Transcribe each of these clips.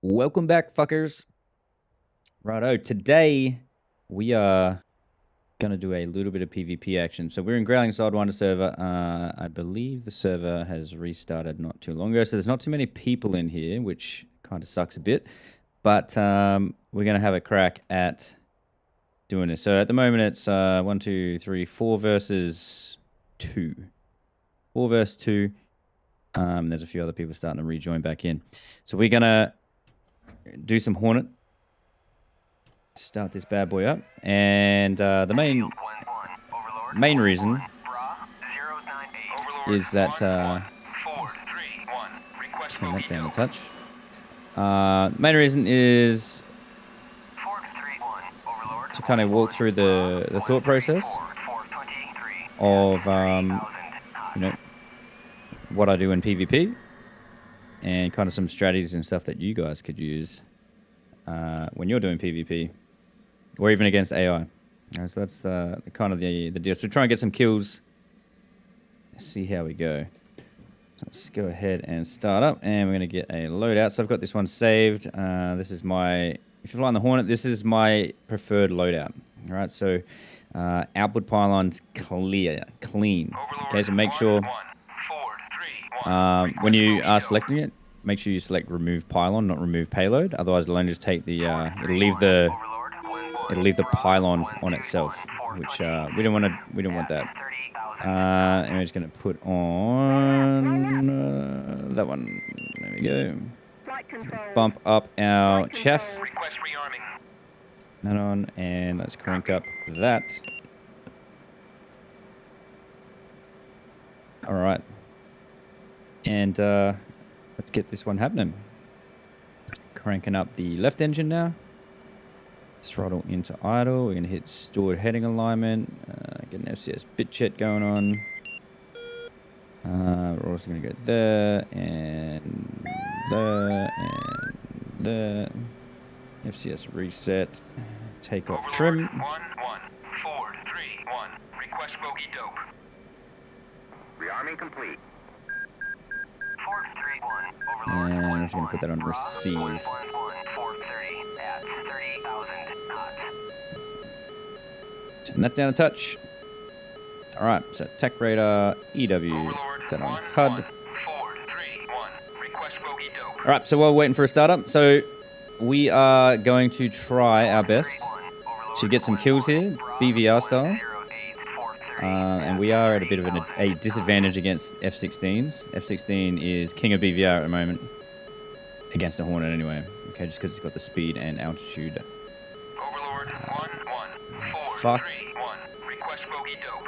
Welcome back, fuckers. Righto, today we are going to do a little bit of PvP action. So we're in Growling Sidewinder server. I believe the server has restarted not too long ago, so there's not too many people in here, which kind of sucks a bit. But we're going to have a crack at doing this. So at the moment it's 1, 2, 3, 4 versus 2. 4 versus 2. There's a few other people starting to rejoin back in. So we're going to do some Hornet. Start this bad boy up, and the main reason is that turn that down a touch. Main reason is to kind of walk through the thought process of you know, what I do in PvP and kind of some strategies and stuff that you guys could use when you're doing PvP. Or even against AI. So that's kind of the deal. So try and get some kills. See how we go. Let's go ahead and start up. And we're going to get a loadout. So I've got this one saved. This is my... If you're flying the Hornet, this is my preferred loadout. All right, so outboard pylons clean. Okay, so make sure... when you are selecting it, make sure you select remove pylon, not remove payload. Otherwise, it'll only just take the... It'll leave the pylon on itself, which we don't want that. And we're just gonna put on that one. There we go. Bump up our chaff. That on, and let's crank up that. All right, and let's get this one happening. Cranking up the left engine now. Throttle into idle. We're going to hit stored heading alignment. Get an FCS bit chat going on. We're also going to go there and there and there. FCS reset. Take off trim. 11431. Request bogey dope. Rearming complete. 431. Overlord. And I'm just going to put that on receive. Turn that down a touch. All right, so tech radar, EW, that on HUD. All right, so while we're waiting for a startup, so we are going to try our best to get some kills here, BVR style. And we are at a bit of a disadvantage against F-16s. F-16 is king of BVR at the moment. Against a Hornet anyway. Okay, just because it's got the speed and altitude. Fuck.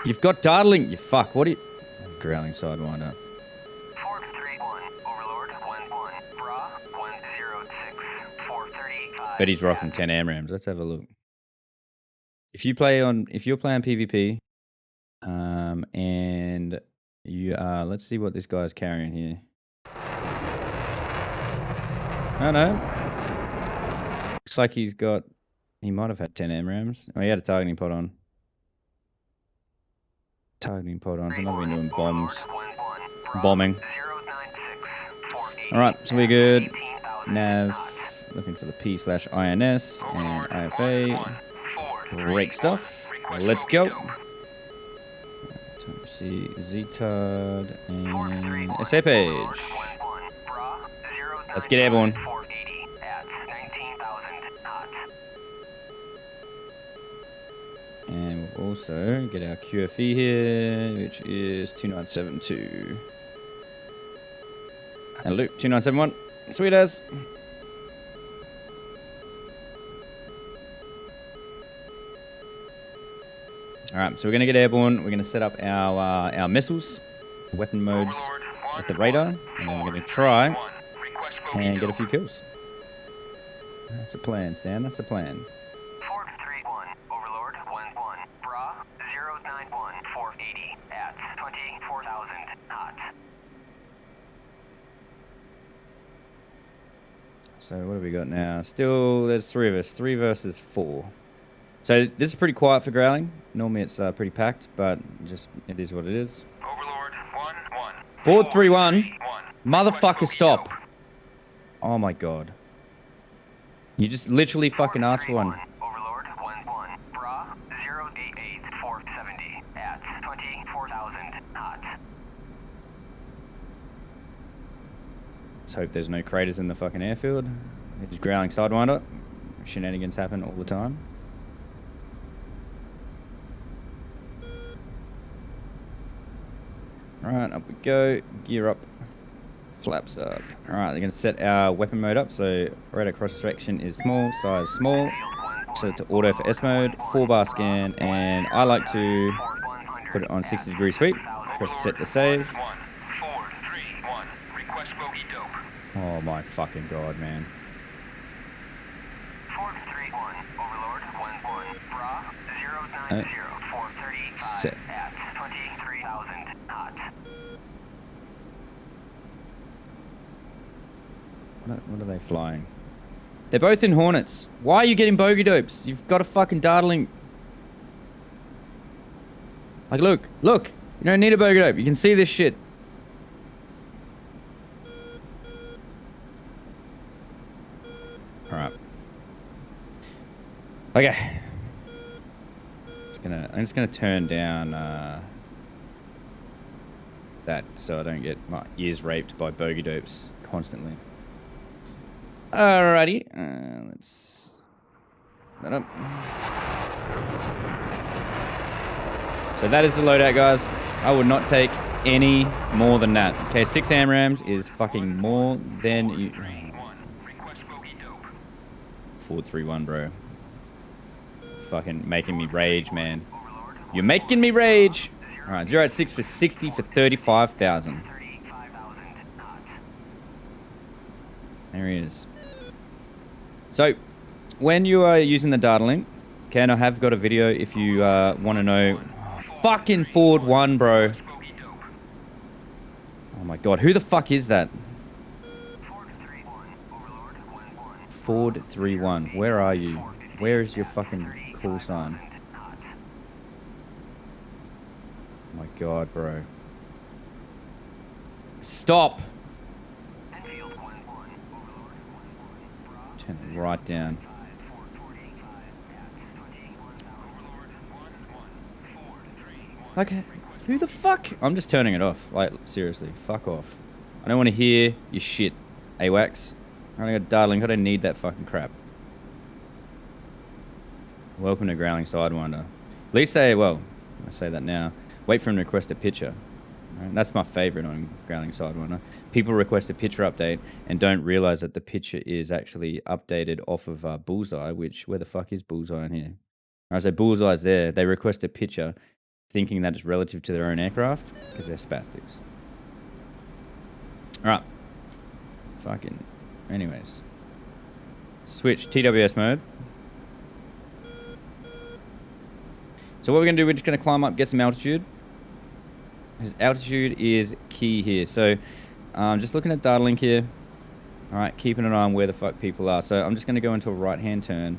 You've got dartling. You fuck. What are you... Growling Sidewinder. 431. Overlord. 11. Bra. 106. 435. Bet he's rocking 10 AMRAMs. Let's have a look. If you're playing PvP, and you are... Let's see what this guy's carrying here. Oh, no. Looks like he's got... He might have had 10 AMRAMs. Oh, he had a targeting pod on. Targeting pod on. He might have been doing bombing. Alright, so we're good. Nav. Looking for the P/INS and IFA. Great stuff. Let's go. See ZTAD and SA page. Let's get airborne. And we'll also get our QFE here, which is 2972. And Luke, 2971. Sweet as. Alright, so we're going to get airborne. We're going to set up our missiles, weapon modes at the radar. And then we're going to try and get a few kills. That's a plan, Stan. That's a plan. So what have we got now? Still, there's 3 of us. 3 versus 4. So this is pretty quiet for Growling. Normally it's pretty packed, but just it is what it is. Overlord. 431. Motherfucker, stop. Oh my god. You just literally fucking asked for one. Overlord 1-1. Bra 088470 at 24,000 knots. Let's hope there's no craters in the fucking airfield. It's Growling Sidewinder. Shenanigans happen all the time. Alright, up we go. Gear up. Flaps up. Alright, they're going to set our weapon mode up. So radar cross section is small, size small. Set it to auto for S mode, 4-bar scan, and I like to put it on 60-degree sweep. Press set to save. Oh my fucking god, man. 431 Overlord 1-1. Bra 090430 Set. at 23,000 knots. What are they flying? They're both in Hornets. Why are you getting bogey dopes? You've got a fucking dartling. Like, look. You don't need a bogey dope. You can see this shit. Alright. Okay. I'm just gonna turn down that so I don't get my ears raped by bogey dopes constantly. Alrighty, let's that up. So that is the loadout, guys. I would not take any more than that. Okay, 6 AMRAMs is fucking more than you. 431, bro. Fucking making me rage, man. You're making me rage. All right, 086 for 60 for 35,000. There he is. So, when you are using the data link, okay, and I have got a video if you want to know. Oh, fucking Ford 1, bro. Oh my god, who the fuck is that? Ford 31. Where are you? Where is your fucking call sign? Oh my god, bro. Stop! Turn it right down. Okay. Who the fuck? I'm just turning it off. Like, seriously. Fuck off. I don't want to hear your shit, AWACS. I only got darling. I don't need that fucking crap. Welcome to Growling Sidewinder. At least say, well, I say that now. Wait for him to request a picture. Right? That's my favorite on Growling Sidewinder. People request a picture update and don't realize that the picture is actually updated off of Bullseye, which, where the fuck is Bullseye in here? Alright, so Bullseye's there. They request a picture thinking that it's relative to their own aircraft because they're spastics. Alright. Fucking... Anyways. Switch TWS mode. So what we're going to do, we're just going to climb up, get some altitude. Because altitude is key here. So, just looking at data link here. Alright, keeping an eye on where the fuck people are. So I'm just going to go into a right-hand turn.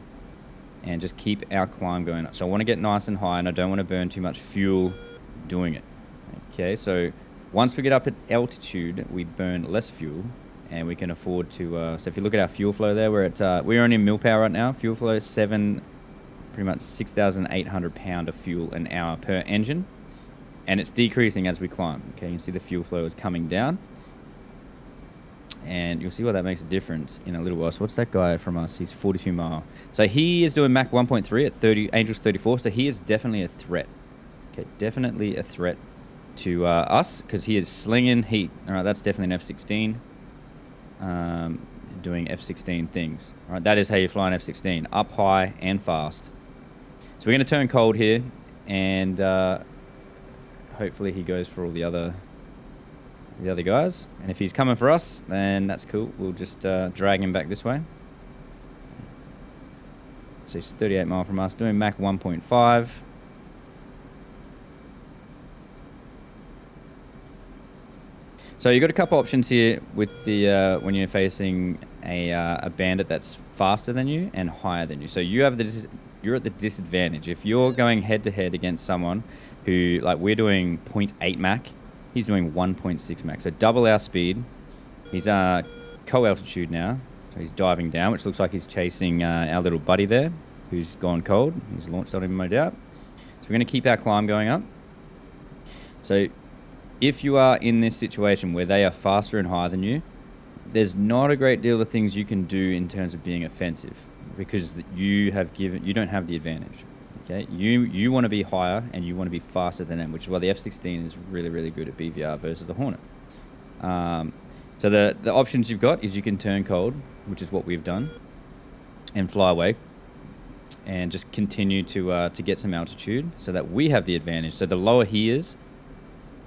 And just keep our climb going up. So I want to get nice and high, and I don't want to burn too much fuel doing it. Okay, so once we get up at altitude, we burn less fuel. And we can afford to, so if you look at our fuel flow there, we're only in mil power right now. Fuel flow, pretty much 6,800 pound of fuel an hour per engine. And it's decreasing as we climb. Okay, you can see the fuel flow is coming down. And you'll see why that makes a difference in a little while. So what's that guy from us? He's 42 mile. So he is doing Mach 1.3 at 30, Angels 34. So he is definitely a threat. Okay, definitely a threat to us because he is slinging heat. All right, that's definitely an F-16. Doing F-16 things. All right, that is how you fly an F-16, up high and fast. So we're going to turn cold here, and hopefully he goes for all the other guys. And if he's coming for us, then that's cool. We'll just drag him back this way. So he's 38 mile from us, doing Mach 1.5. So you've got a couple options here with the when you're facing a bandit that's faster than you and higher than you. So you're at the disadvantage. If you're going head to head against someone who, like, we're doing 0.8 Mach, he's doing 1.6 Mach. So double our speed. He's co-altitude now. So he's diving down, which looks like he's chasing our little buddy there, who's gone cold. He's launched on him, no doubt. So we're going to keep our climb going up. So if you are in this situation where they are faster and higher than you, there's not a great deal of things you can do in terms of being offensive, because you don't have the advantage. Okay, you want to be higher and you want to be faster than them, which is why the F-16 is really, really good at BVR versus the Hornet. So the options you've got is you can turn cold, which is what we've done, and fly away, and just continue to get some altitude so that we have the advantage. So the lower he is,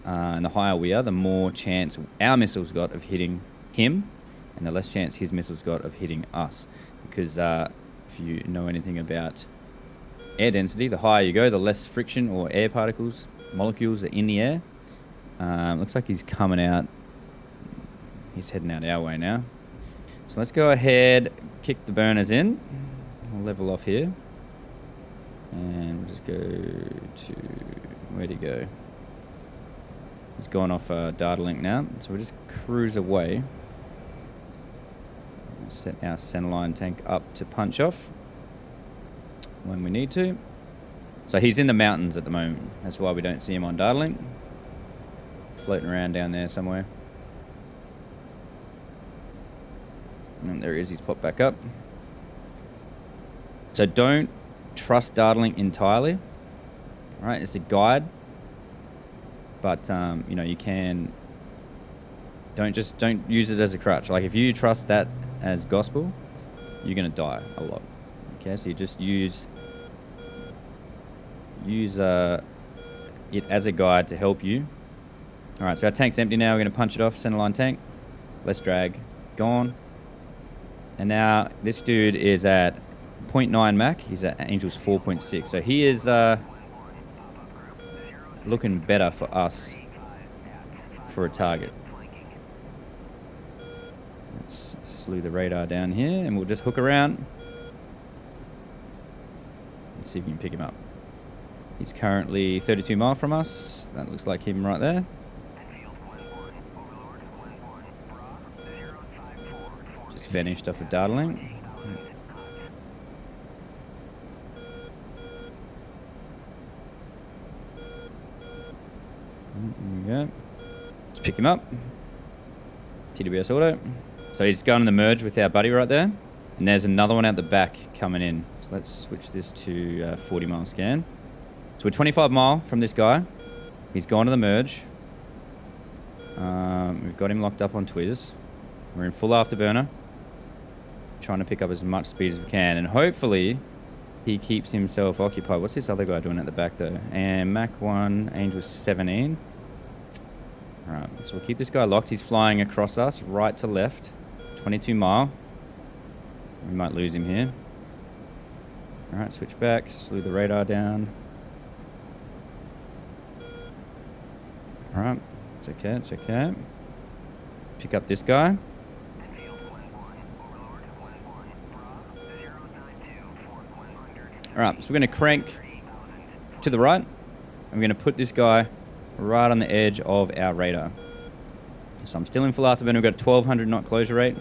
and the higher we are, the more chance our missiles got of hitting him, and the less chance his missiles got of hitting us. Because if you know anything about air density, the higher you go, the less friction or air particles, molecules are in the air. Looks like he's coming out. He's heading out our way now. So let's go ahead, kick the burners in. We'll level off here. And we'll just go to... Where'd he go? He's gone off data link now. So we'll just cruise away. Set our centerline tank up to punch off when we need to. So he's in the mountains at the moment. That's why we don't see him on data link. Floating around down there somewhere. And there he is. He's popped back up. So don't trust data link entirely. All right, it's a guide. But you know, you can... Don't use it as a crutch. Like if you trust that as gospel, you're gonna die a lot. Okay, so you just use it as a guide to help you. All right, so our tank's empty now. We're gonna punch it off. Centerline tank, less drag, gone. And now this dude is at 0.9 Mach. He's at Angel's 4.6. So he is looking better for us for a target. Let's slew the radar down here, and we'll just hook around. Let's see if we can pick him up. He's currently 32 miles from us. That looks like him right there. Just finished off a data link. There we go. Let's pick him up. TWS auto. So he's going to the merge with our buddy right there. And there's another one out the back coming in. So let's switch this to 40 mile scan. So we're 25 mile from this guy. He's gone to the merge. We've got him locked up on Twitters. We're in full afterburner. Trying to pick up as much speed as we can. And hopefully he keeps himself occupied. What's this other guy doing at the back though? And Mach 1, Angel 17. Alright, so we'll keep this guy locked. He's flying across us, right to left. 22 mile. We might lose him here. Alright, switch back. Slew the radar down. Alright, it's okay, it's okay. Pick up this guy. Alright, so we're going to crank to the right. And we're going to put this guy right on the edge of our radar. So I'm still in full afterburner. We've got a 1200 knot closure rate.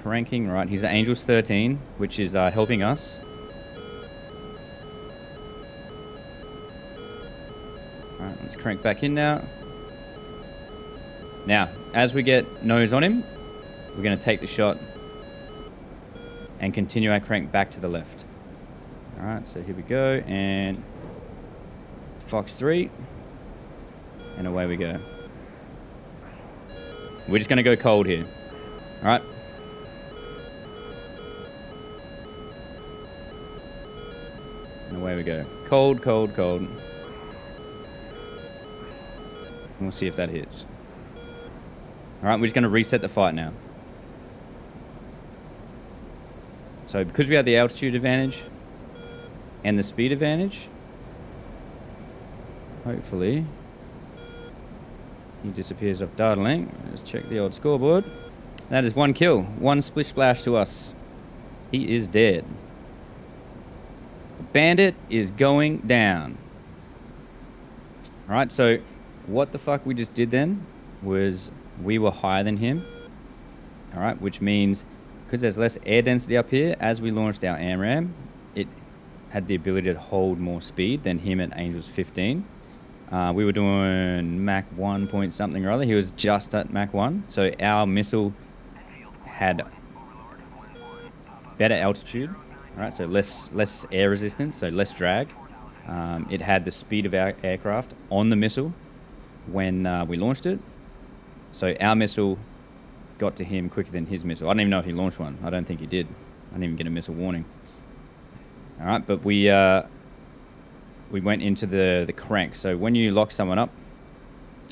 Cranking, right. He's at Angels 13, which is helping us. Alright, let's crank back in now. Now, as we get nose on him, we're going to take the shot and continue our crank back to the left. Alright, so here we go, and Fox 3, and away we go. We're just going to go cold here. Alright. And away we go. Cold, cold, cold. And we'll see if that hits. Alright, we're just going to reset the fight now. So because we have the altitude advantage and the speed advantage, hopefully he disappears off data link. Let's check the old scoreboard. That is 1 kill. 1 splish splash to us. He is dead. Bandit is going down. Alright, so what the fuck we just did then was we were higher than him. All right, which means because there's less air density up here, as we launched our AMRAM, it had the ability to hold more speed than him at Angel's 15. We were doing Mach 1 point something or other. He was just at Mach 1. So our missile had better altitude, all right? So less air resistance, so less drag. It had the speed of our aircraft on the missile when we launched it. So our missile got to him quicker than his missile. I don't even know if he launched one. I don't think he did. I didn't even get a missile warning. All right, but we went into the crank. So when you lock someone up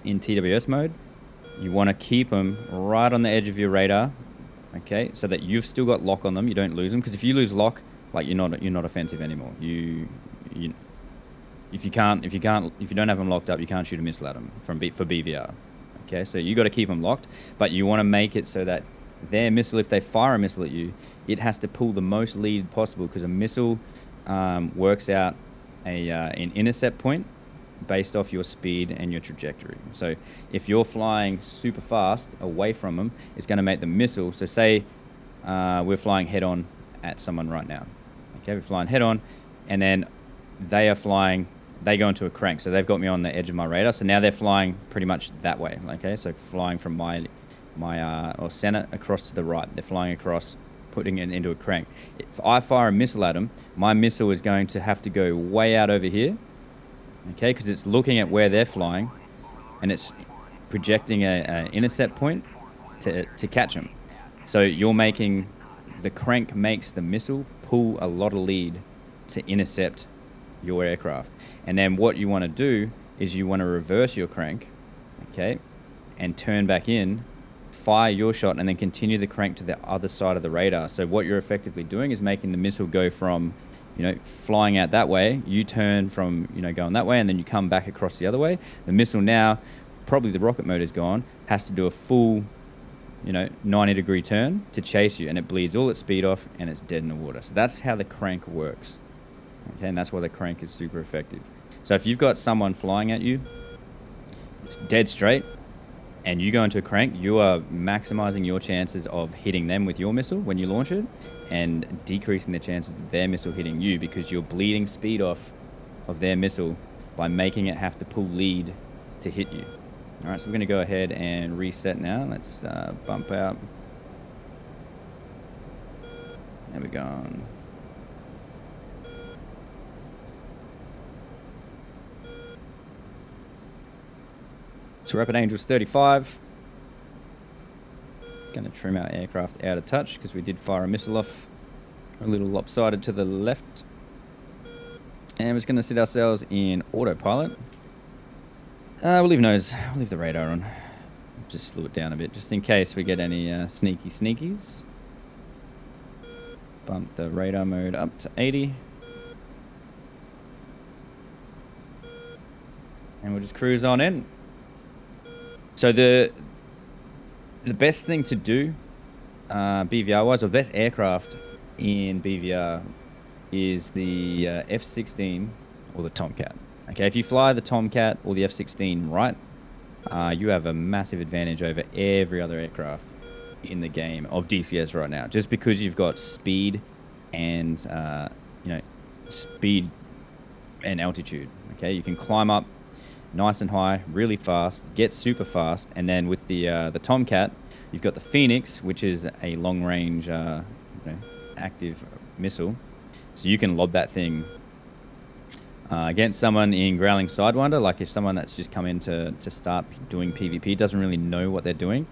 in TWS mode, you want to keep them right on the edge of your radar, okay, so that you've still got lock on them. You don't lose them, because if you lose lock, like you're not offensive anymore. If you don't have them locked up, you can't shoot a missile at them for BVR. Okay, so you got to keep them locked, but you want to make it so that their missile, if they fire a missile at you, it has to pull the most lead possible, because a missile works out an intercept point based off your speed and your trajectory. So if you're flying super fast away from them, it's going to make the missile. So say we're flying head on at someone right now. Okay, we're flying head on, and then they go into a crank. So they've got me on the edge of my radar. So now they're flying pretty much that way. Okay, so flying from my center across to the right. They're flying across, putting it into a crank. If I fire a missile at them, my missile is going to have to go way out over here. Okay, because it's looking at where they're flying, and it's projecting an intercept point to catch them. So the crank makes the missile pull a lot of lead to intercept your aircraft. And then what you want to do is you want to reverse your crank, okay, and turn back in, fire your shot, and then continue the crank to the other side of the radar. So what you're effectively doing is making the missile go from, flying out that way, you turn from, going that way, and then you come back across the other way. The missile now, probably the rocket motor's gone, has to do a full, 90-degree turn to chase you, and it bleeds all its speed off, and it's dead in the water. So that's how the crank works. Okay, and that's why the crank is super effective. So if you've got someone flying at you, it's dead straight, and you go into a crank, you are maximizing your chances of hitting them with your missile when you launch it, and decreasing the chances of their missile hitting you, because you're bleeding speed off of their missile by making it have to pull lead to hit you. All right, so we're going to go ahead and reset now. Let's bump out. There we go. So we're up at Angels 35. Going to trim our aircraft out of touch because we did fire a missile off a little lopsided to the left. And we're just going to sit ourselves in autopilot. We'll leave the radar on. Just slow it down a bit just in case we get any sneaky sneakies. Bump the radar mode up to 80. And we'll just cruise on in. So the best thing to do, BVR-wise, or best aircraft in BVR is the F-16 or the Tomcat. Okay, if you fly the Tomcat or the F-16 right, you have a massive advantage over every other aircraft in the game of DCS right now, just because you've got speed and speed and altitude. Okay, you can climb up nice and high, really fast, get super fast, and then with the Tomcat, you've got the Phoenix, which is a long-range, active missile, so you can lob that thing against someone in Growling Sidewinder. Like if someone that's just come in to start doing PvP doesn't really know what they're doing,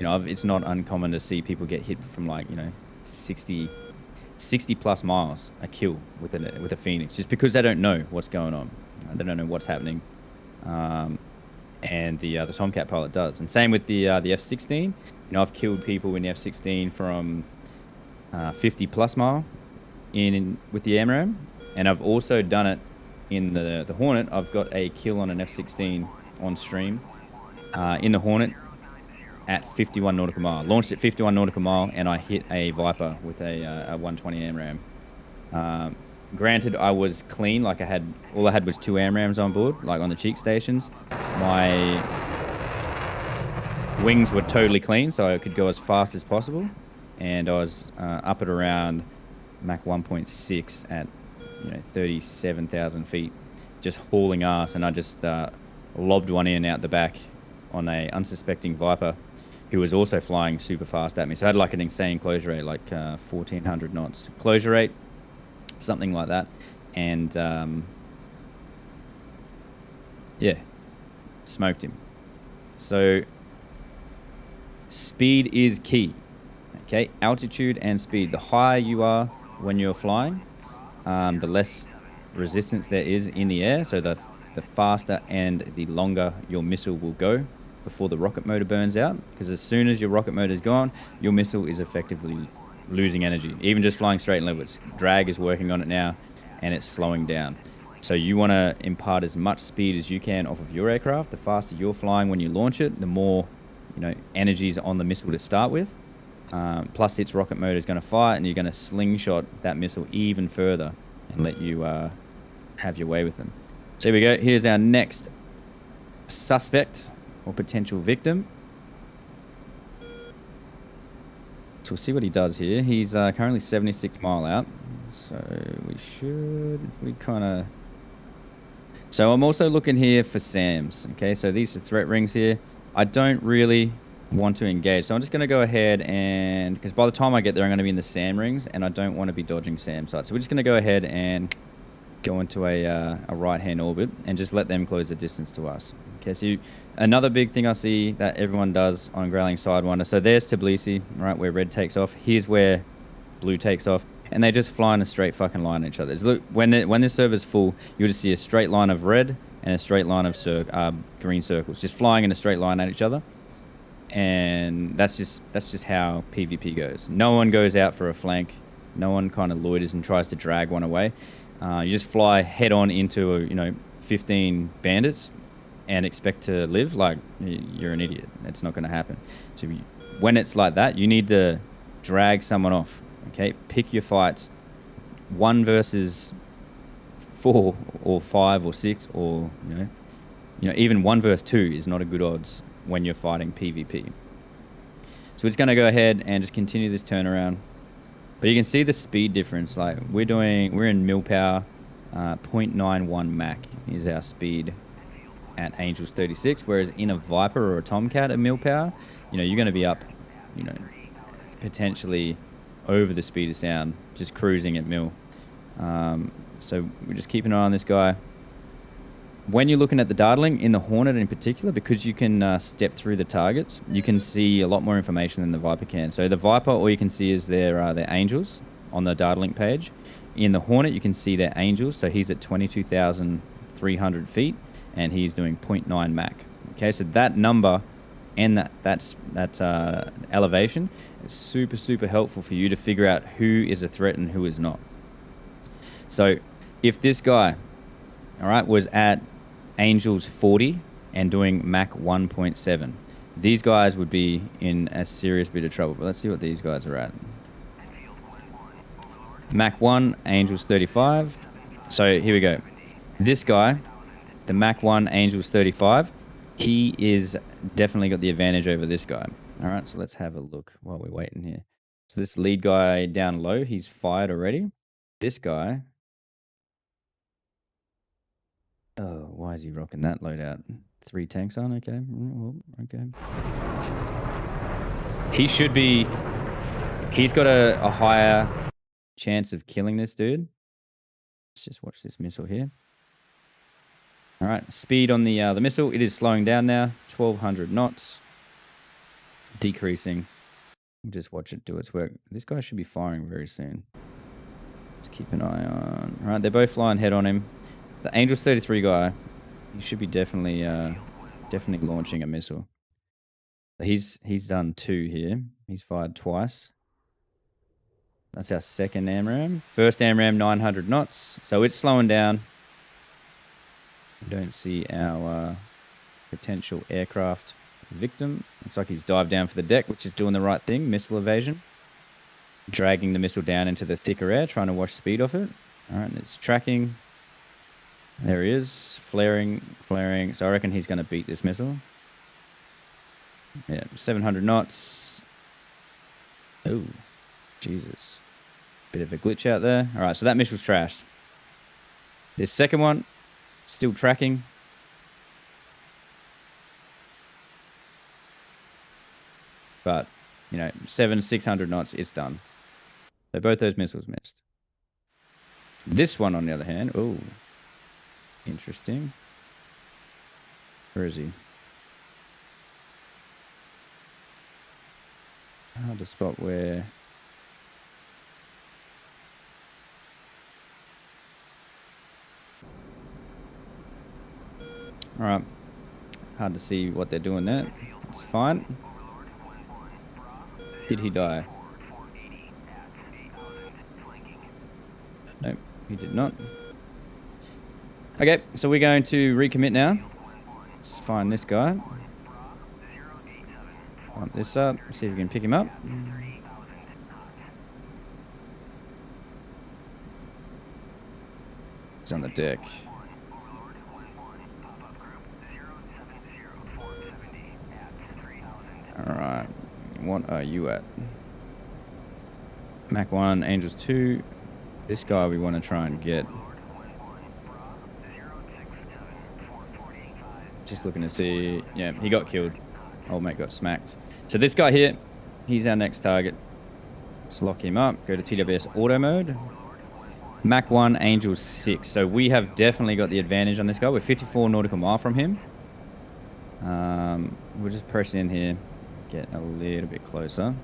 it's not uncommon to see people get hit from 60 plus miles a kill with a Phoenix, just because they don't know what's going on. They don't know what's happening. And the Tomcat pilot does. And same with the F-16. I've killed people in the F-16 from 50 plus mile with the AMRAM, and I've also done it in the Hornet. I've got a kill on an F-16 on stream in the Hornet at 51 nautical mile. Launched at 51 nautical mile, and I hit a Viper with a 120 AMRAM. Granted, I was clean, like all I had was 2 AMRAMs on board, like on the cheek stations. wings were totally clean, so I could go as fast as possible. And I was up at around Mach 1.6 at 37,000 feet, just hauling ass, and I just lobbed one in out the back on a unsuspecting Viper who was also flying super fast at me. So I had like an insane closure rate, like 1,400 knots closure rate, something like that. And yeah, smoked him. So speed is key. Okay, altitude and speed. The higher you are when you're flying, the less resistance there is in the air. So the faster and the longer your missile will go before the rocket motor burns out. Because as soon as your rocket motor is gone, your missile is effectively losing energy. Even just flying straight and level, its drag is working on it now, and it's slowing down. So you want to impart as much speed as you can off of your aircraft. The faster you're flying when you launch it, the more energy is on the missile to start with. Plus its rocket motor is going to fire, and you're going to slingshot that missile even further and let you have your way with them. So here we go. Here's our next suspect or potential victim. So we'll see what he does here. He's currently 76 mile out. So we should, if we kind of... So I'm also looking here for SAMs. Okay, so these are threat rings here. I don't really want to engage. So I'm just going to go ahead and... Because by the time I get there, I'm going to be in the SAM rings, and I don't want to be dodging SAM sites. So we're just going to go ahead and go into a right-hand orbit and just let them close the distance to us. Okay, so another big thing I see that everyone does on Growling Sidewinder. So there's Tbilisi, right, where red takes off. Here's where blue takes off. And they just fly in a straight fucking line at each other. Look, when this server's full, you'll just see a straight line of red and a straight line of green circles, just flying in a straight line at each other. And that's just how PvP goes. No one goes out for a flank. No one kind of loiters and tries to drag one away. You just fly head on into 15 bandits and expect to live. Like, you're an idiot. It's not going to happen. So when it's like that, you need to drag someone off. Okay, pick your fights. 1 versus 4 or 5 or 6, or even 1 versus 2 is not a good odds when you're fighting PvP. So we're just going to go ahead and just continue this turnaround. But you can see the speed difference. Like we're in mil power, 0.91 Mach is our speed at Angels 36. Whereas in a Viper or a Tomcat at mil power, you're going to be up, potentially over the speed of sound, just cruising at mil. So we're just keeping an eye on this guy. When you're looking at the dartling, in the Hornet in particular, because you can step through the targets, you can see a lot more information than the Viper can. So the Viper, all you can see is their angels on the dartling page. In the Hornet, you can see their angels. So he's at 22,300 feet, and he's doing 0.9 Mach. Okay, so that number and that elevation is super, super helpful for you to figure out who is a threat and who is not. So if this guy, all right, was at Angels 40 and doing Mach 1.7, these guys would be in a serious bit of trouble. But let's see what these guys are at. Mach 1, Angels 35. So here we go. This guy, the Mach 1, Angels 35, he is definitely got the advantage over this guy. All right, so let's have a look while we're waiting here. So this lead guy down low, he's fired already. This guy... Oh, why is he rocking that loadout? 3 tanks on, okay. Well, okay. He should be... He's got a higher chance of killing this dude. Let's just watch this missile here. All right, speed on the missile. It is slowing down now, 1,200 knots. Decreasing. Just watch it do its work. This guy should be firing very soon. Let's keep an eye on... All right, they're both flying head on him. The Angels 33 guy, he should be definitely launching a missile. So he's done 2 here. He's fired twice. That's our second AMRAAM. First AMRAAM 900 knots. So it's slowing down. We don't see our potential aircraft victim. Looks like he's dived down for the deck, which is doing the right thing. Missile evasion. Dragging the missile down into the thicker air, trying to wash speed off it. All right, it's tracking. There he is, flaring. So I reckon he's going to beat this missile. Yeah, 700 knots. Oh, Jesus. Bit of a glitch out there. All right, so that missile's trashed. This second one, still tracking. But, you know, 600 knots, it's done. So both those missiles missed. This one, on the other hand, oh, interesting. Where is he? Hard to spot where. All right. Hard to see what they're doing there. It's fine. Did he die? Nope, he did not. Okay, so we're going to recommit now. Let's find this guy. Pump this up, see if we can pick him up. He's on the deck. Alright, what are you at? Mach 1, Angels 2. This guy we want to try and get. Just looking to see. Yeah, he got killed. Old mate got smacked. So this guy here, he's our next target. Let's lock him up. Go to TWS auto mode. Mach 1, Angel 6. So we have definitely got the advantage on this guy. We're 54 nautical mile from him. We'll just press in here. Get a little bit closer.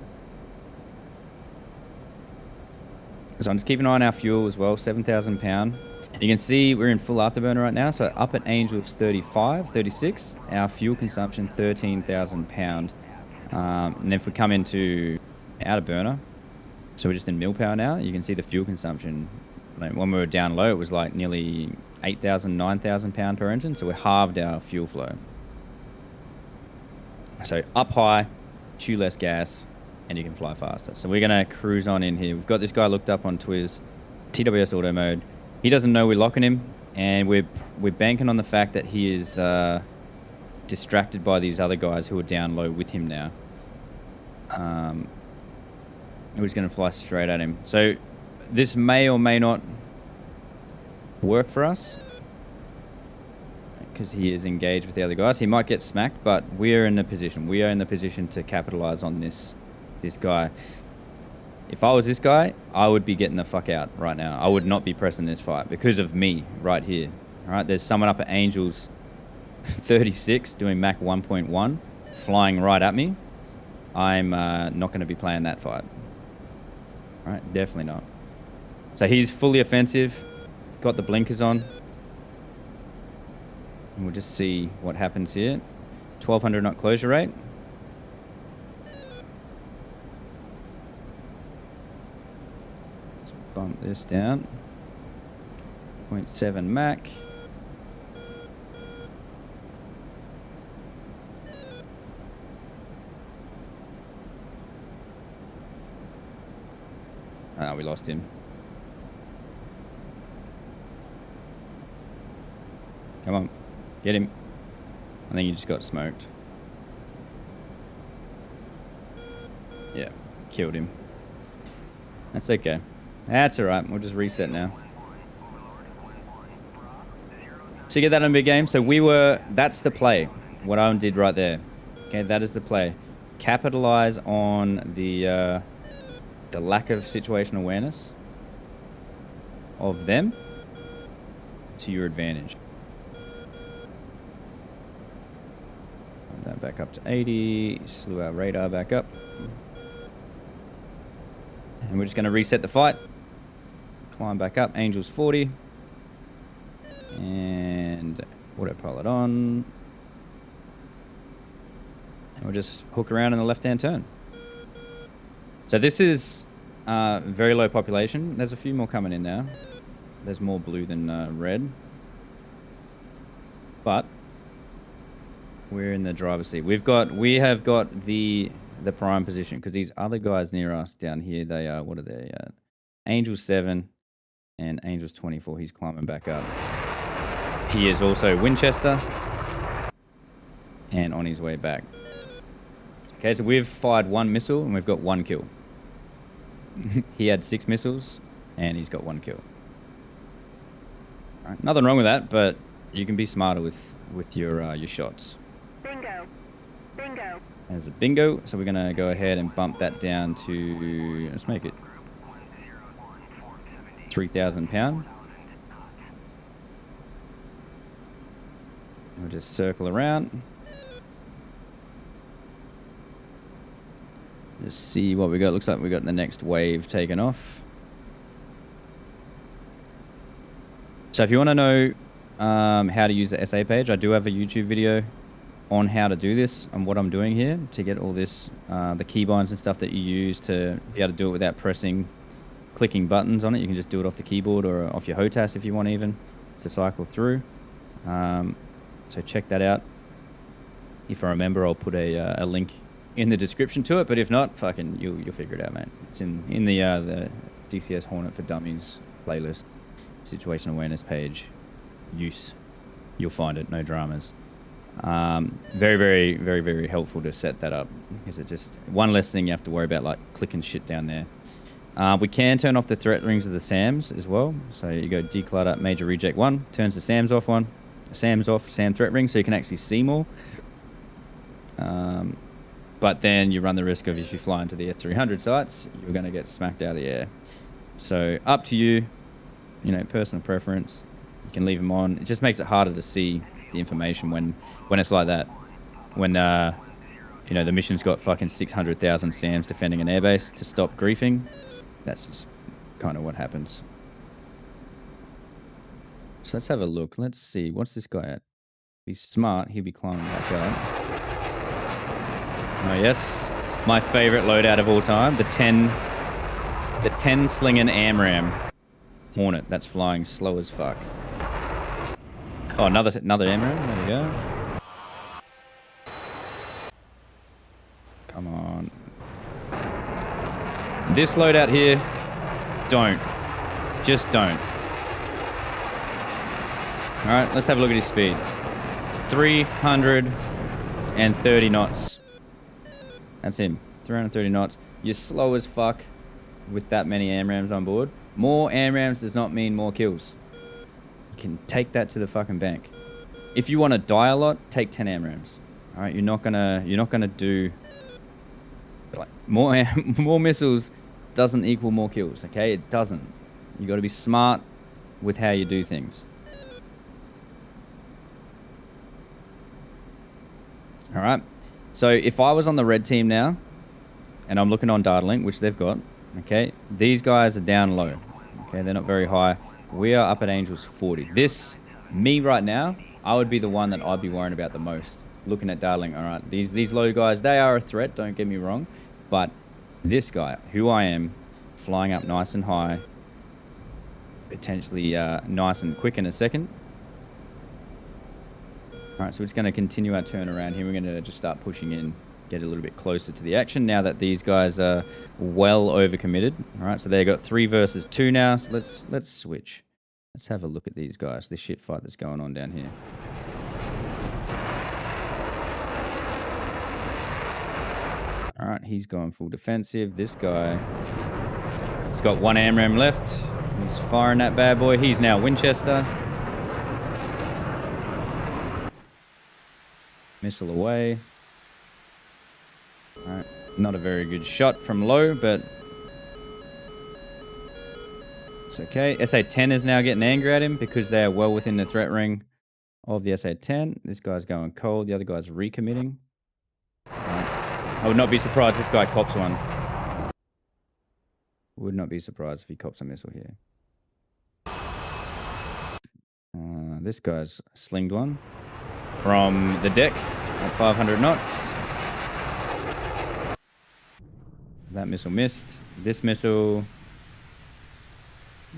So I'm just keeping an eye on our fuel as well. 7,000 pound. You can see we're in full afterburner right now. So up at Angels 35, 36. Our fuel consumption 13,000 pound. And if we come into outer burner, so we're just in mil power now, you can see the fuel consumption. Like when we were down low, it was like nearly 8,000, 9,000 pound per engine. So we halved our fuel flow. So up high, chew less gas, and you can fly faster. So we're going to cruise on in here. We've got this guy looked up on Twiz, TWS auto mode. He doesn't know we're locking him, and we're banking on the fact that he is distracted by these other guys who are down low with him now. We're just going to fly straight at him. So this may or may not work for us because he is engaged with the other guys. He might get smacked, but we're in the position. We are in the position to capitalize on this guy. If I was this guy, I would be getting the fuck out right now. I would not be pressing this fight because of me right here. All right, there's someone up at Angels 36 doing Mach 1.1 flying right at me. I'm not going to be playing that fight. All right, definitely not. So he's fully offensive, got the blinkers on. And we'll just see what happens here. 1,200 knot closure rate. Let's bump this down. 0.7 Mach. Ah, we lost him. Come on. Get him. I think he just got smoked. Yeah, killed him. That's okay. That's alright. We'll just reset now. So you get that in a big game. So that's the play. What I did right there. Okay, that is the play. Capitalize on the lack of situational awareness of them to your advantage. That back up to 80, slew our radar back up. And we're just going to reset the fight. Climb back up, Angels 40. And autopilot on. And we'll just hook around in the left-hand turn. So this is very low population. There's a few more coming in now. There's more blue than red. But we're in the driver's seat. We have got the prime position because these other guys near us down here, they are, what are they? Angels 7 and Angels 24. He's climbing back up. He is also Winchester and on his way back. Okay, so we've fired 1 missile and we've got 1 kill. He had 6 missiles and he's got 1 kill. Right, nothing wrong with that, but you can be smarter with your shots. Bingo. Bingo. There's a bingo, so we're gonna go ahead and bump that down to, let's make it 3,000 pound. We'll just circle around. Just see what we got. Looks like we got the next wave taken off. So if you want to know how to use the SA page, I do have a YouTube video on how to do this and what I'm doing here to get all this, the keybinds and stuff that you use to be able to do it without clicking buttons on it. You can just do it off the keyboard or off your HOTAS if you want even to cycle through. So check that out. If I remember, I'll put a link in the description to it, but if not, fucking you'll figure it out, mate. It's in the DCS Hornet for Dummies playlist, situation awareness page, use. You'll find it, no dramas. Very, very, very, very helpful to set that up because it just one less thing you have to worry about, like clicking shit down there. We can turn off the threat rings of the SAMs as well. So you go declutter major reject 1, turns the SAMs off SAM threat ring, so you can actually see more. But then you run the risk of, if you fly into the S300 sites, you're going to get smacked out of the air. So up to you, personal preference. You can leave them on. It just makes it harder to see the information when it's like that. When the mission's got fucking 600,000 SAMs defending an airbase to stop griefing. That's just kind of what happens. So let's have a look. Let's see. What's this guy at? If he's smart, he'll be climbing back up. Oh yes, my favorite loadout of all time, the 10 slinging AMRAAM Hornet. That's flying slow as fuck. Oh, another AMRAAM. There we go. Come on. This loadout here, just don't. All right, let's have a look at his speed. 330 knots. That's him. 330 knots. You're slow as fuck with that many AMRAAMs on board. More AMRAAMs does not mean more kills. You can take that to the fucking bank. If you want to die a lot, take 10 AMRAAMs. All right, you're not gonna do like more missiles doesn't equal more kills. Okay, it doesn't. You got to be smart with how you do things. All right. So if I was on the red team now, and I'm looking on Data Link, which they've got, okay, these guys are down low. Okay, they're not very high. We are up at Angels 40. Me right now, I would be the one that I'd be worrying about the most. Looking at Data Link, all right, these low guys, they are a threat, don't get me wrong. But this guy, who I am, flying up nice and high, potentially nice and quick in a second. All right, so we're just going to continue our turnaround here. We're going to just start pushing in, get a little bit closer to the action now that these guys are well overcommitted. All right, so they got 3 versus 2 now. So let's switch. Let's have a look at these guys, this shit fight that's going on down here. All right, he's going full defensive. This guy, he's got 1 AMRAAM left. He's firing that bad boy. He's now Winchester. Missile away. All right, not a very good shot from low, but it's okay. SA-10 is now getting angry at him because they are well within the threat ring of the SA-10. This guy's going cold. The other guy's recommitting. I would not be surprised if this guy cops one. Would not be surprised if he cops a missile here. This guy's slinged one from the deck at 500 knots. That missile missed. This missile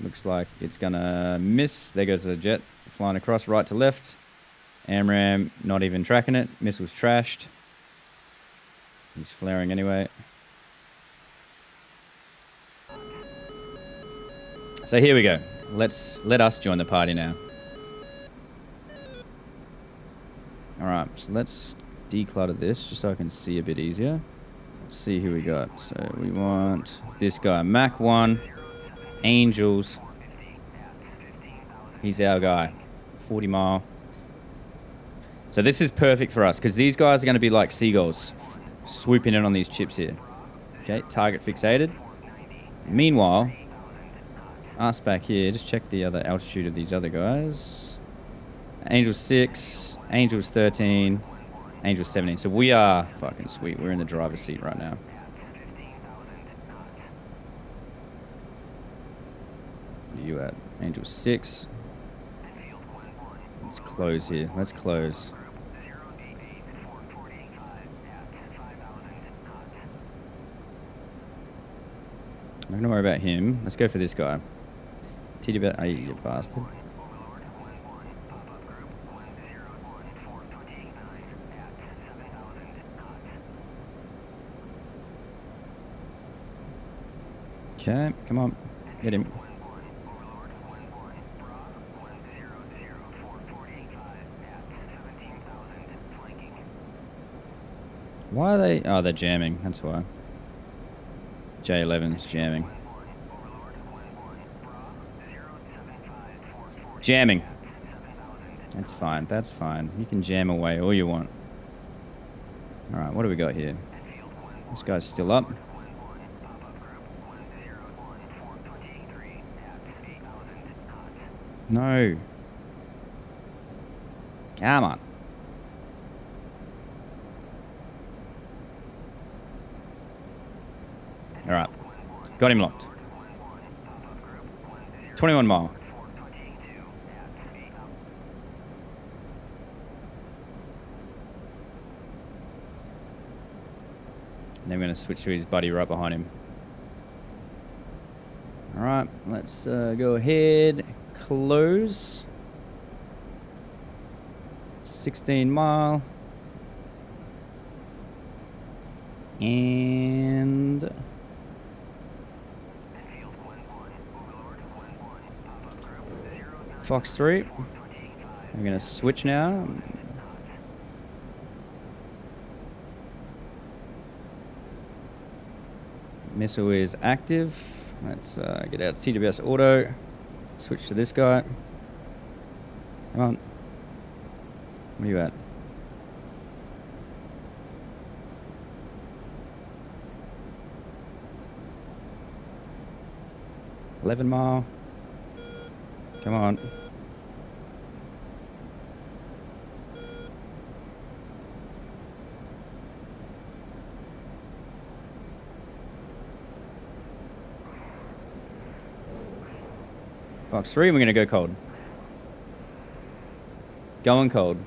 looks like it's gonna miss. There goes the jet flying across right to left. AMRAAM not even tracking it. Missile's trashed. He's flaring anyway. So here we go. Let us join the party now. All right, so let's declutter this just so I can see a bit easier. Let's see who we got. So we want this guy, Mach 1, Angels. He's our guy, 40 mile. So this is perfect for us because these guys are going to be like seagulls swooping in on these chips here. Okay, target fixated. Meanwhile, us back here, just check the other altitude of these other guys. Angel 6, Angels 13, Angel 17. So we are fucking sweet. We're in the driver's seat right now. Where are you at? Angel 6. Let's close here. Let's close. I'm not gonna worry about him. Let's go for this guy. TW, oh, you bastard. Okay, come on. Get him. Why are they? Oh, they're jamming. That's why. J11's jamming. Jamming. That's fine. That's fine. You can jam away all you want. Alright, what do we got here? This guy's still up. No. Come on. Alright. Got him locked. 21 mile. And then we're going to switch to his buddy right behind him. Alright, let's go ahead. Close. 16 mile. And Fox 3. We're gonna switch now. Missile is active. Let's get out of TWS auto. Switch to this guy. Come on. Where are you at? $11 mile. Come on. Fox 3, we're going to go cold. Going cold.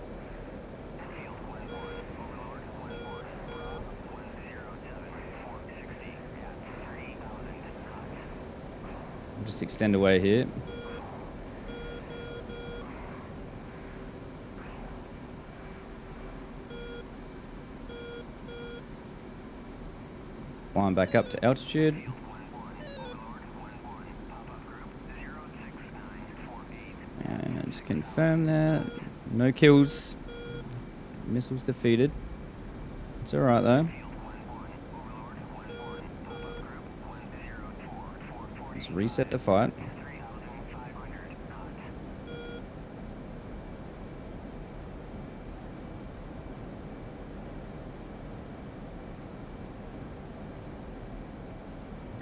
Just extend away here. Climb back up to altitude. And just confirm that. No kills. Missiles defeated. It's alright though. Let's reset the fight.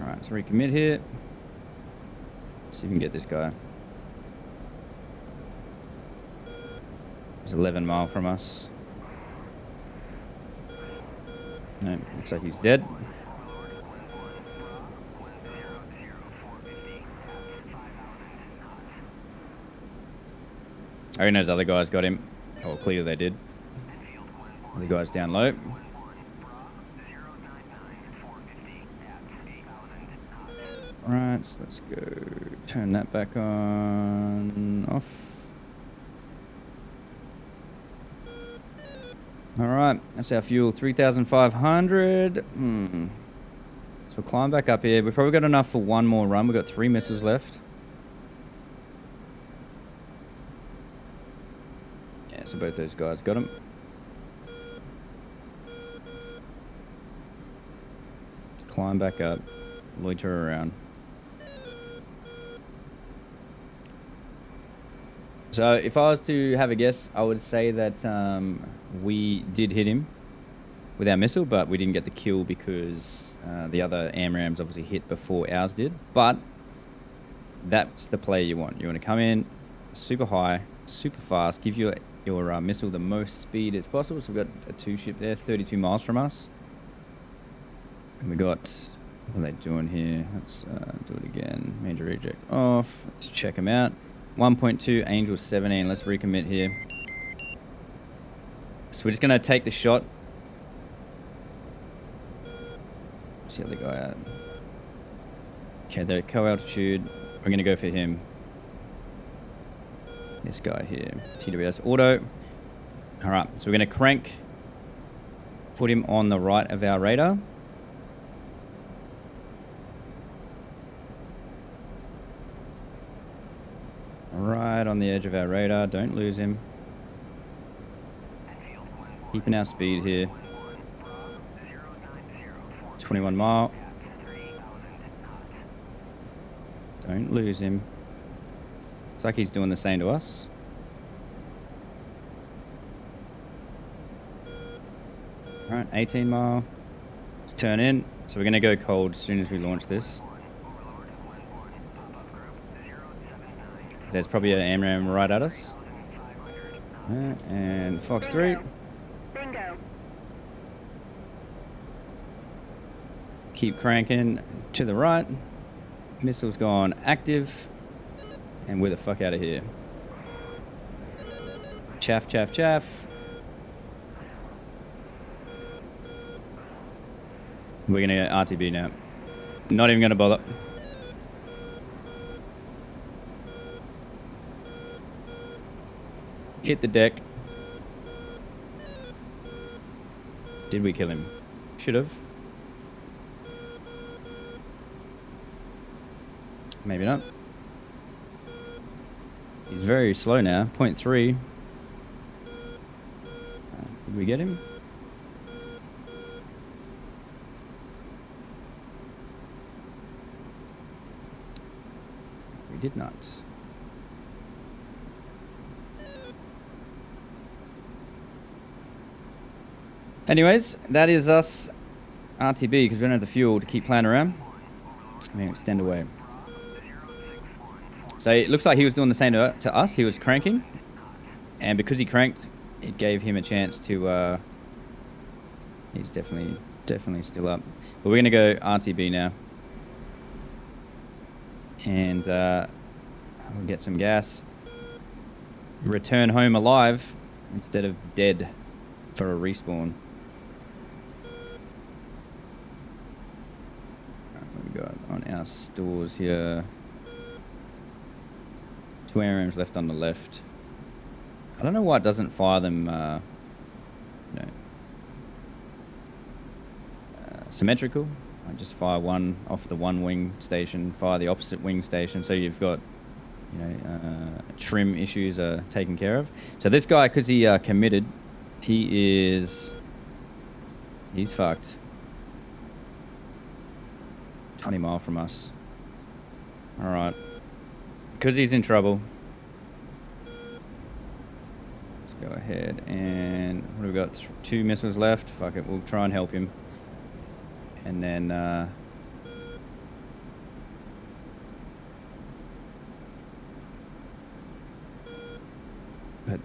Alright, let's recommit here. See if we can get this guy. He's 11 mile from us. No, looks like he's dead. I already know his other guys got him. Oh, clearly they did. The guy's down low. Right, so let's go turn that back on, off. Alright, that's our fuel, 3,500. So we'll climb back up here. We've probably got enough for one more run. We've got 3 missiles left. Yeah, so both those guys got them. climb back up, loiter around. So if I was to have a guess, I would say that we did hit him with our missile, but we didn't get the kill because the other AMRAMs obviously hit before ours did. But that's the play you want. You want to come in super high, super fast, give your missile the most speed as possible. So we've got a 2-ship there, 32 miles from us. And we got, what are they doing here? Let's do it again. Major reject off. Let's check them out. 1.2, Angel 17. Let's recommit here. So we're just going to take the shot. See how they go out. Okay, they're co-altitude. We're going to go for him. This guy here. TWS auto. Alright, so we're going to crank. Put him on the right of our radar. Right on the edge of our radar. Don't lose him. Keeping our speed here. 21 mile. Don't lose him. Looks like he's doing the same to us. Alright, 18 mile. Let's turn in. So we're going to go cold as soon as we launch this. There's probably an AMRAM right at us. And Fox 3. Bingo. Keep cranking to the right. Missile's gone active. And we're the fuck out of here. Chaff, chaff, chaff. We're gonna go RTB now. Not even gonna bother. Hit the deck. Did we kill him? Should have. Maybe not. He's very slow now. 0.3. Did we get him? We did not. Anyways, that is us RTB because we don't have the fuel to keep playing around. I'm going to extend away. So it looks like he was doing the same to us. He was cranking. And because he cranked, it gave him a chance to... he's definitely still up. But we're going to go RTB now. And we'll get some gas. Return home alive instead of dead for a respawn. What we got on our stores here? 2 AMRAMs left on the left. I don't know why it doesn't fire them, symmetrical. I just fire one off the one wing station, fire the opposite wing station, so you've got, trim issues are taken care of. So this guy, because he committed, he's fucked. 20 mile from us. All right. Because he's in trouble. Let's go ahead and what have we got? 2 missiles left. Fuck it, we'll try and help him. And then but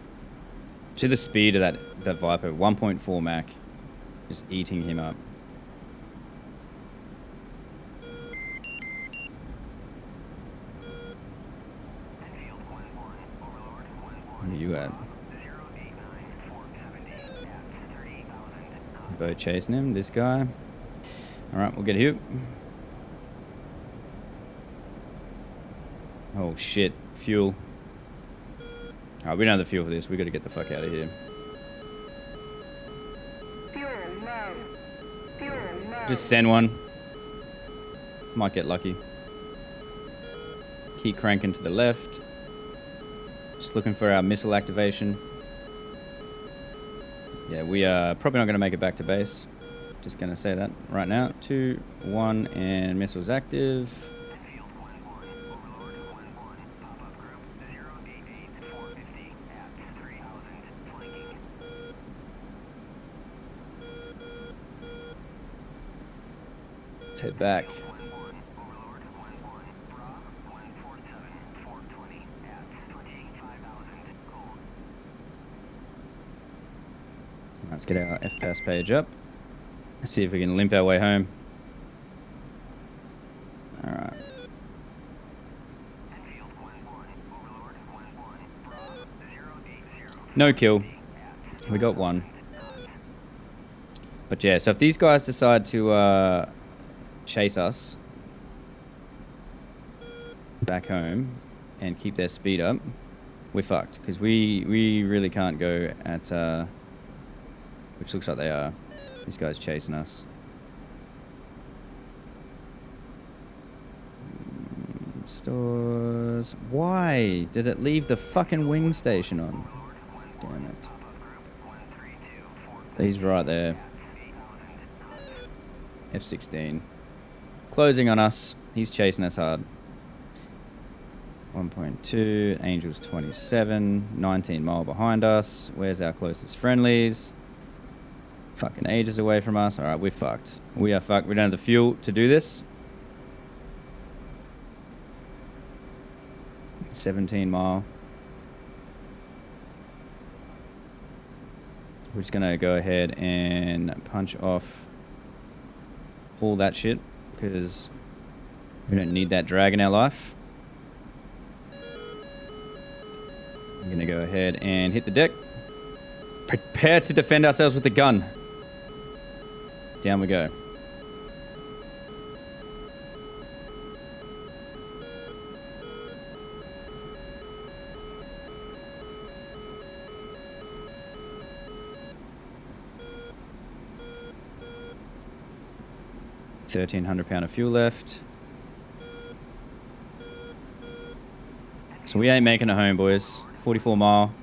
to the speed of that Viper, 1.4 Mach, just eating him up. Where are you at? Boat chasing him, this guy. Alright, we'll get here. Oh shit, fuel. Alright, we don't have the fuel for this. We gotta get the fuck out of here. Fuel low. Fuel low. Just send one. Might get lucky. Keep cranking to the left. Just looking for our missile activation. Yeah, we are probably not going to make it back to base. Just gonna say that right now. 2, 1, and missiles active. Enfield 1-1, Overlord 1-1, pop-up group 088-450 at 3000, flanking. Let's head back. 1-1, Overlord 1-1, Bra 147-420 at 25,000, cold. Let's get our FPAS page up. Let's see if we can limp our way home. Alright. Enfield 1-1, Overlord 1-1, Bra 080. No kill. We got one. But yeah, so if these guys decide to chase us back home and keep their speed up, we're fucked. Because we really can't go at... which looks like they are. This guy's chasing us. Stores. Why did it leave the fucking wing station on? Damn it. He's right there. F-16. Closing on us. He's chasing us hard. 1.2. Angels 27. 19 mile behind us. Where's our closest friendlies? Fucking ages away from us. Alright, we're fucked. We are fucked. We don't have the fuel to do this. 17 mile. We're just gonna go ahead and punch off all that shit because we don't need that drag in our life. I'm gonna go ahead and hit the deck. Prepare to defend ourselves with the gun. Down we go. £1,300 of fuel left. So we ain't making it home, boys. 44 mile.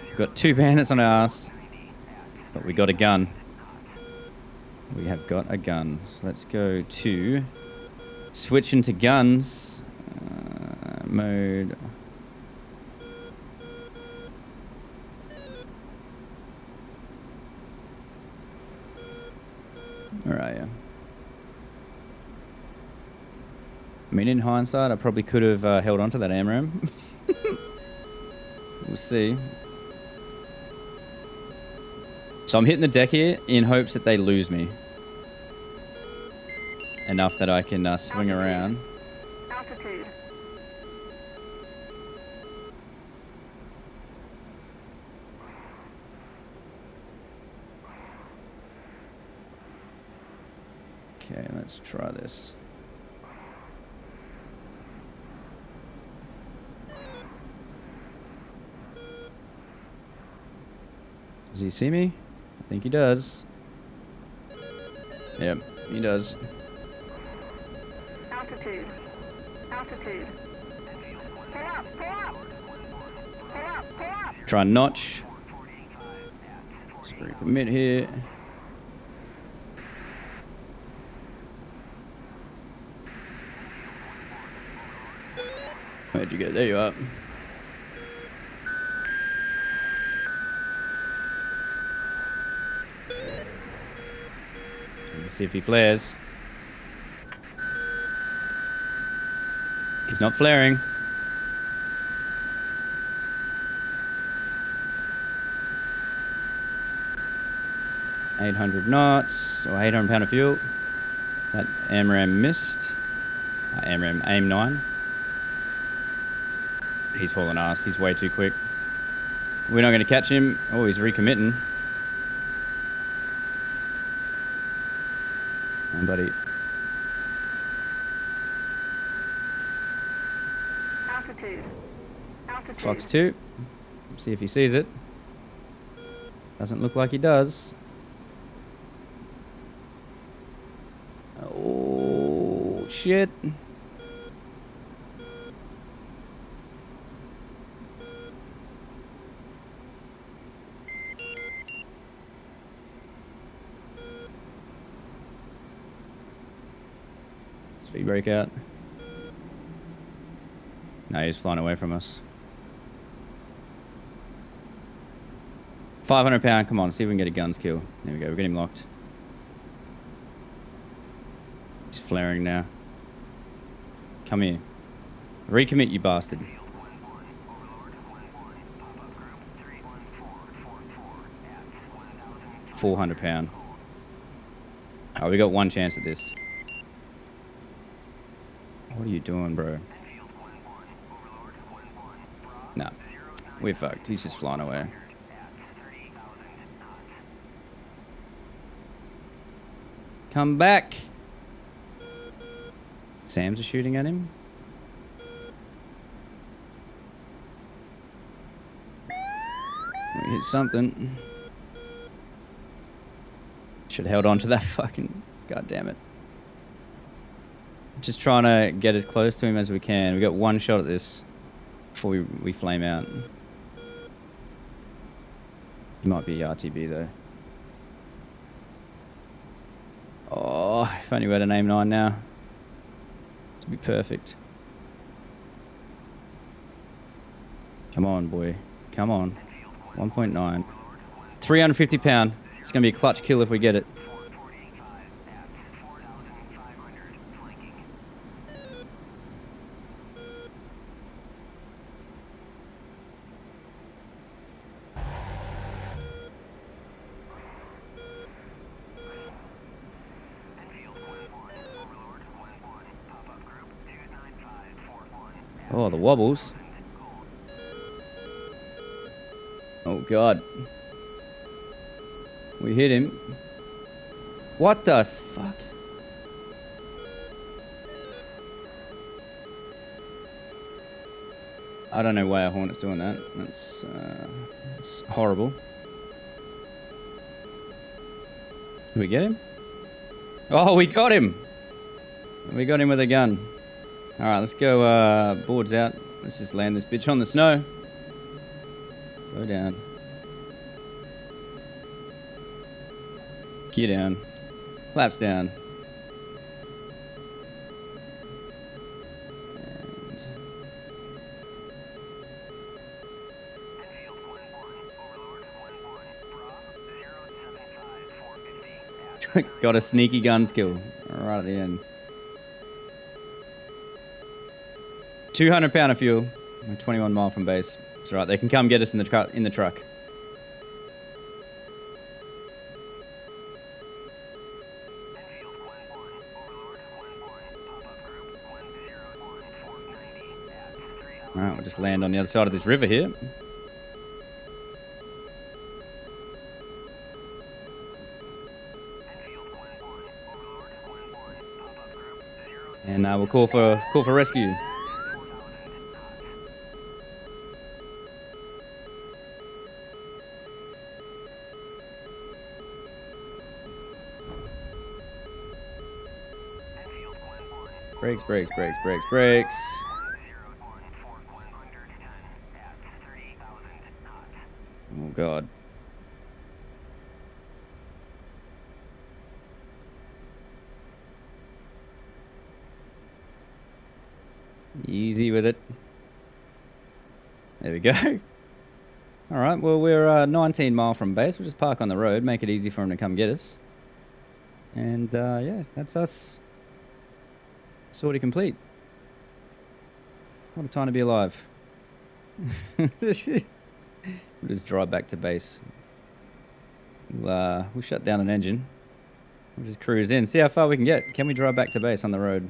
We've got 2 bandits on our ass. But we got a gun. We have got a gun. So let's go to switch into guns. Mode. Where are you? I mean, in hindsight, I probably could have held on to that AMRAM. We'll see. So I'm hitting the deck here in hopes that they lose me. Enough that I can swing around. Altitude. Okay, let's try this. Does he see me? I think he does. Yep, he does. Altitude. Altitude. Pull up, pull up. Pull up, pull up. Try and notch. Let's recommit here. Where'd you go? There you are. Let's see if he flares. He's not flaring. .800 knots, or 800 pound of fuel. That AMRAM missed. AMRAM aim 9. He's hauling ass. He's way too quick. We're not going to catch him. Oh, he's recommitting. Oh, buddy. Altitude. Altitude. Fox 2. See if he sees it. Doesn't look like he does. Oh, shit. Speed brake out. No, he's flying away from us. 500 pound. Come on, see if we can get a guns kill. There we go. We get him locked. He's flaring now. Come here. Recommit, you bastard. 400 pound. Oh, we got one chance at this. What are you doing, bro? No. We're fucked. He's just flying away. Come back. Sam's shooting at him. We hit something. Should have held on to that fucking... God damn it. Just trying to get as close to him as we can. We got one shot at this before we flame out. He might be RTB though. Oh, if only we had an aim 9 now. It'd be perfect. Come on, boy. Come on. 1.9. 350 pound. It's going to be a clutch kill if we get it. Oh, the wobbles. Oh, God. We hit him. What the fuck? I don't know why a Hornet's doing that. That's horrible. Did we get him? Oh, we got him! We got him with a gun. Alright, let's go boards out. Let's just land this bitch on the snow. Slow down. Gear down. Flaps down. And got a sneaky gun skill right at the end. 200 pound of fuel. We're 21 mile from base. It's alright, they can come get us in the truck. Alright, we'll just land on the other side of this river here. And we'll call for rescue. Brakes, brakes, brakes, brakes, brakes. Oh, God. Easy with it. There we go. All right, well, we're 19 mile from base. We'll just park on the road, make it easy for him to come get us. And, yeah, that's us. Sortie complete. What a time to be alive. We'll just drive back to base. We'll shut down an engine. We'll just cruise in. See how far we can get. Can we drive back to base on the road?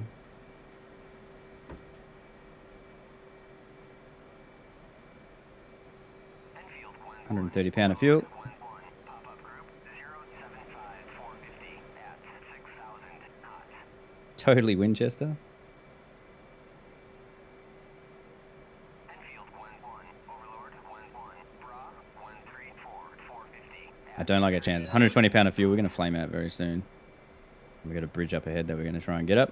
£130 of fuel. Totally Winchester. I don't like our chances. £120 of fuel. We're going to flame out very soon. We got a bridge up ahead that we're going to try and get up.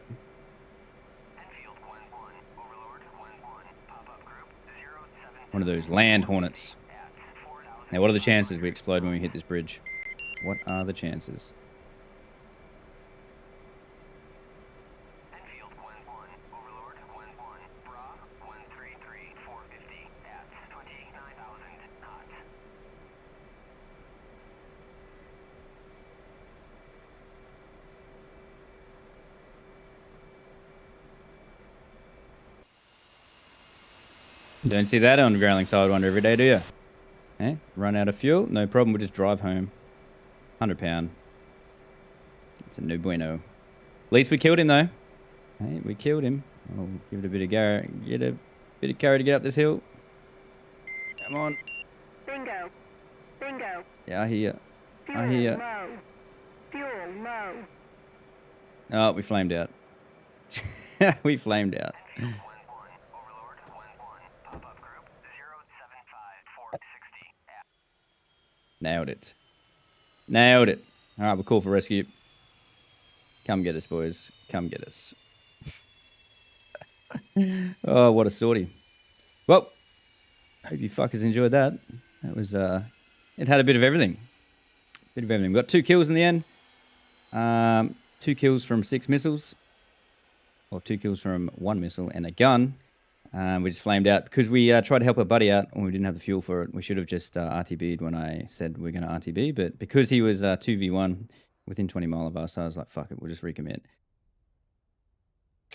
One of those land Hornets. Now, what are the chances we explode when we hit this bridge? What are the chances? Don't see that on Growling Sidewinder every day, do you? Eh? Run out of fuel? No problem, we'll just drive home. £100. It's a no bueno. At least we killed him, though. Hey, we killed him. I'll give it a bit of go. Get a bit of courage to get up this hill. Come on. Bingo. Bingo. Yeah, I hear. Fuel I hear. low. Fuel low. Oh, we flamed out. We flamed out. Enfield 1-1, Overlord 1-1, pop-up group 075460. Nailed it. Nailed it. All right, we'll call for rescue. Come get us, boys. Come get us. Oh, what a sortie. Well, hope you fuckers enjoyed that. That was, it had a bit of everything. Bit of everything. We got 2 kills in the end. 2 kills from 6 missiles. Or 2 kills from 1 missile and a gun. We just flamed out because we tried to help our buddy out when we didn't have the fuel for it. We should have just RTB'd when I said we're going to RTB. But because he was 2v1 within 20 mile of us, I was like, fuck it, we'll just recommit.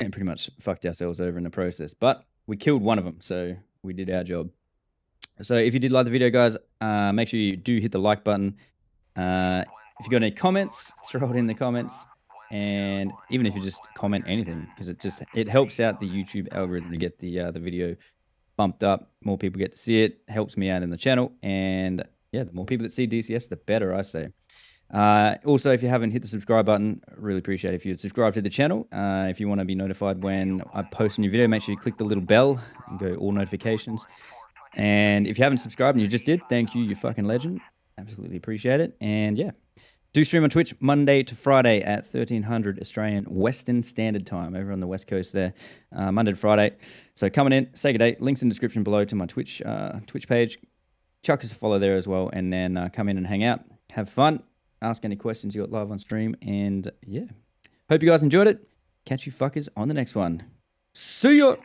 And pretty much fucked ourselves over in the process. But we killed one of them, so we did our job. So if you did like the video, guys, make sure you do hit the like button. If you got any comments, throw it in the comments. And even if you just comment anything, because it helps out the YouTube algorithm to get the video bumped up. More people get to see it, helps me out in the channel. And yeah, the more people that see DCS, the better, I say. Also, if you haven't hit the subscribe button, really appreciate it if you'd subscribe to the channel. If you want to be notified when I post a new video, make sure you click the little bell and go all notifications. And if you haven't subscribed and you just did, thank you, you fucking legend. Absolutely appreciate it. And yeah, do stream on Twitch Monday to Friday at 1300 Australian Western Standard Time over on the West Coast there, Monday to Friday. So coming in, say good day. Links in the description below to my Twitch page. Chuck us a follow there as well, and then come in and hang out, have fun. Ask any questions you got live on stream. And yeah, hope you guys enjoyed it. Catch you fuckers on the next one. See ya.